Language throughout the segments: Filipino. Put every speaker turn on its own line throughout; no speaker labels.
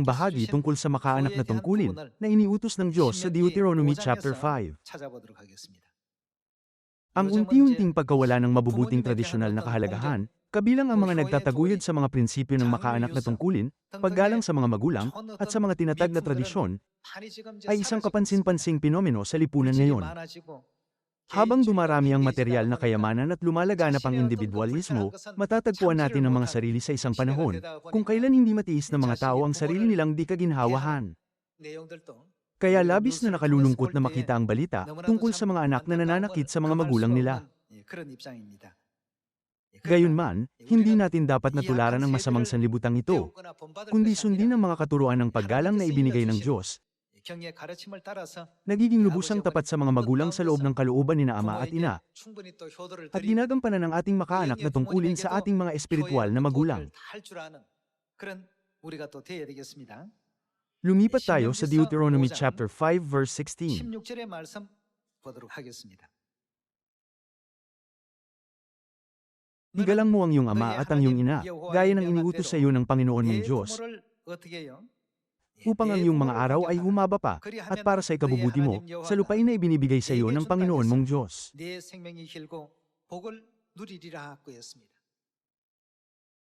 ang bahagi tungkol sa makaanak na tungkulin na iniutos ng Diyos sa Deuteronomy chapter 5. Ang unti-unting pagkawala ng mabubuting tradisyonal na kahalagahan, kabilang ang mga nagtataguyod sa mga prinsipyo ng makaanak na tungkulin, paggalang sa mga magulang, at sa mga tinatag na tradisyon, ay isang kapansin-pansing pinomeno sa lipunan ngayon. Habang dumarami ang material na kayamanan at lumalaganap ang individualismo, matatagpuan natin ang mga sarili sa isang panahon, kung kailan hindi matiis ng mga tao ang sarili nilang di kaginhawahan. Kaya labis na nakalulungkot na makita ang balita tungkol sa mga anak na nananakit sa mga magulang nila. Gayunman, hindi natin dapat natularan ang masamang sanlibutan ito, kundi sundin ang mga katuruan ng paggalang na ibinigay ng Diyos. Nagiging lubusang tapat sa mga magulang sa loob ng kalooban ni na ama at ina, at ginagampanan ang ating makaanak na tungkulin sa ating mga espiritual na magulang. Lumipat tayo sa Deuteronomy chapter 5 verse 16. Igalang mo ang iyong ama at ang iyong ina, gaya ng iniutos sa iyo ng Panginoon mong Diyos, upang ang iyong mga araw ay humaba pa, at para sa ikabubuti mo, sa lupain na ibinibigay sa iyo ng Panginoon mong Diyos.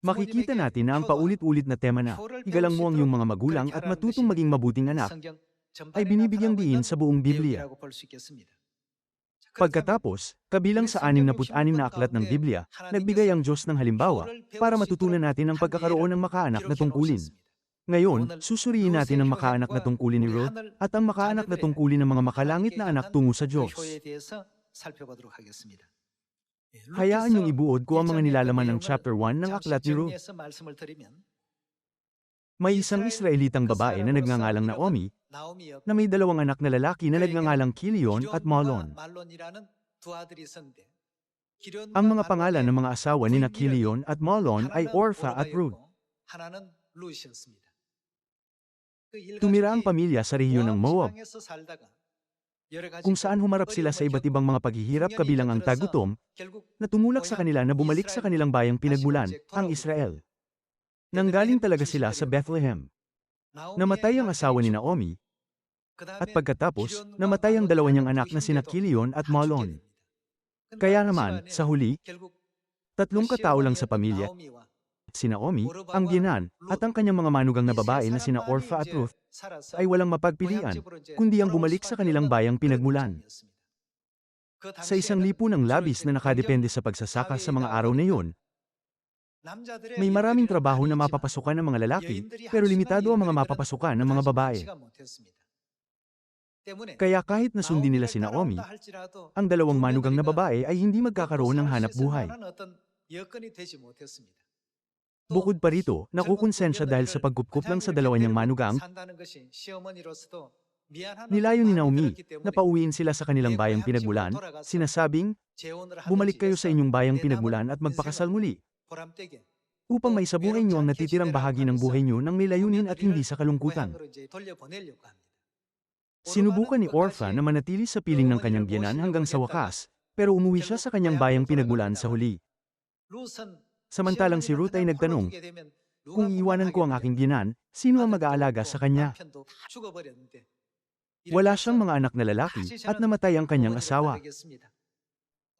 Makikita natin na ang paulit-ulit na tema na, igalang mo ang iyong mga magulang at matutong maging mabuting anak, ay binibigyang diin sa buong Biblia. Pagkatapos, kabilang sa 66 na aklat ng Biblia, nagbigay ang Diyos ng halimbawa, para matutunan natin ang pagkakaroon ng makaanak na tungkulin. Ngayon, susuriin natin ang makaanak na tungkulin ni Ruth, at ang makaanak na tungkulin ng mga makalangit na anak tungo sa Diyos. Hayaan niyong ibuod ko ang mga nilalaman ng chapter 1 ng aklat ni Ruth. May isang Israelitang babae na nagngangalang Naomi, na may dalawang anak na lalaki na nagngangalang Kilion at Mahlon. Ang mga pangalan ng mga asawa ni Kilion at Mahlon ay Orpha at Ruth. Tumira ang pamilya sa rehiyon ng Moab, kung saan humarap sila sa iba't ibang mga paghihirap kabilang ang tagutom, na tumulak sa kanila na bumalik sa kanilang bayang pinagmulan, ang Israel. Nanggaling talaga sila sa Bethlehem. Namatay ang asawa ni Naomi, at pagkatapos, namatay ang dalawa niyang anak na sina Kilion at Mahlon. Kaya naman, sa huli, tatlong katao lang sa pamilya, si Naomi, ang biyenan, at ang kanyang mga manugang na babae na sina Orpha at Ruth, ay walang mapagpilian, kundi ang bumalik sa kanilang bayang pinagmulan. Sa isang lipunang labis na nakadepende sa pagsasaka sa mga araw na iyon, may maraming trabaho na mapapasukan ng mga lalaki, pero limitado ang mga mapapasukan ng mga babae. Kaya kahit nasundin nila si Naomi, ang dalawang manugang na babae ay hindi magkakaroon ng hanap buhay. Bukod pa rito, nakukonsensya dahil sa pagkupkup lang sa dalawa niyang manugang, nilayo ni Naomi, na pauwiin sila sa kanilang bayang pinagmulan, sinasabing, bumalik kayo sa inyong bayang pinagmulan at magpakasal muli, upang maisabuhay niyo ang natitirang bahagi ng buhay niyo nang may layunin at hindi sa kalungkutan. Sinubukan ni Orpha na manatili sa piling ng kanyang biyenan hanggang sa wakas, pero umuwi siya sa kanyang bayang pinagmulan sa huli. Samantalang si Ruth ay nagtanong, kung iiwanan ko ang aking biyenan, sino ang mag-aalaga sa kanya? Wala siyang mga anak na lalaki, at namatay ang kanyang asawa.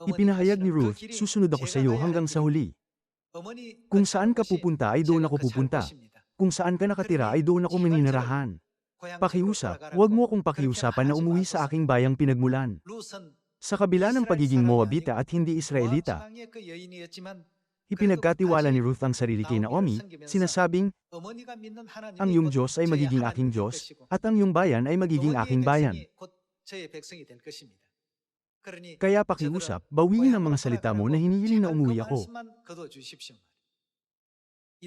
Ipinahayag ni Ruth, susunod ako sa iyo hanggang sa huli. Kung saan ka pupunta ay doon ako pupunta. Kung saan ka nakatira ay doon ako maninirahan. Pakiusap, huwag mo akong pakiusapan na umuwi sa aking bayang pinagmulan. Sa kabila ng pagiging Moabita at hindi Israelita, ipinagkatiwala ni Ruth ang sarili kay Naomi, sinasabing, ang iyong Diyos ay magiging aking Diyos, at ang iyong bayan ay magiging aking bayan. Kaya pakiusap, bawiin ang mga salita mo na hinihiling na umuwi ako.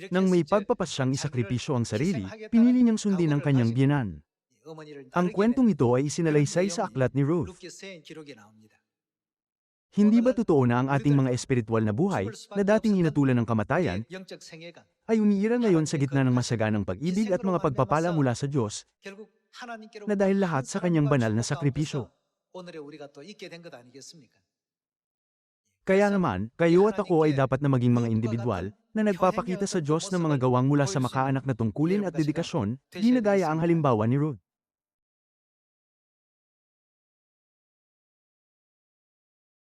Nang may pagpapasyang isakripisyo ang sarili, pinili niyang sundin ang kanyang biyenan. Ang kwentong ito ay isinalaysay sa aklat ni Ruth. Hindi ba totoo na ang ating mga espiritual na buhay, na dating hinatulan ng kamatayan, ay umiira ngayon sa gitna ng masaganang pag-ibig at mga pagpapala mula sa Diyos, na dahil lahat sa kanyang banal na sakripisyo? Kaya naman, kayo at ako ay dapat na maging mga individual, na nagpapakita sa Diyos ng mga gawang mula sa makaanak na tungkulin at dedikasyon, ginagaya ang halimbawa ni Ruth.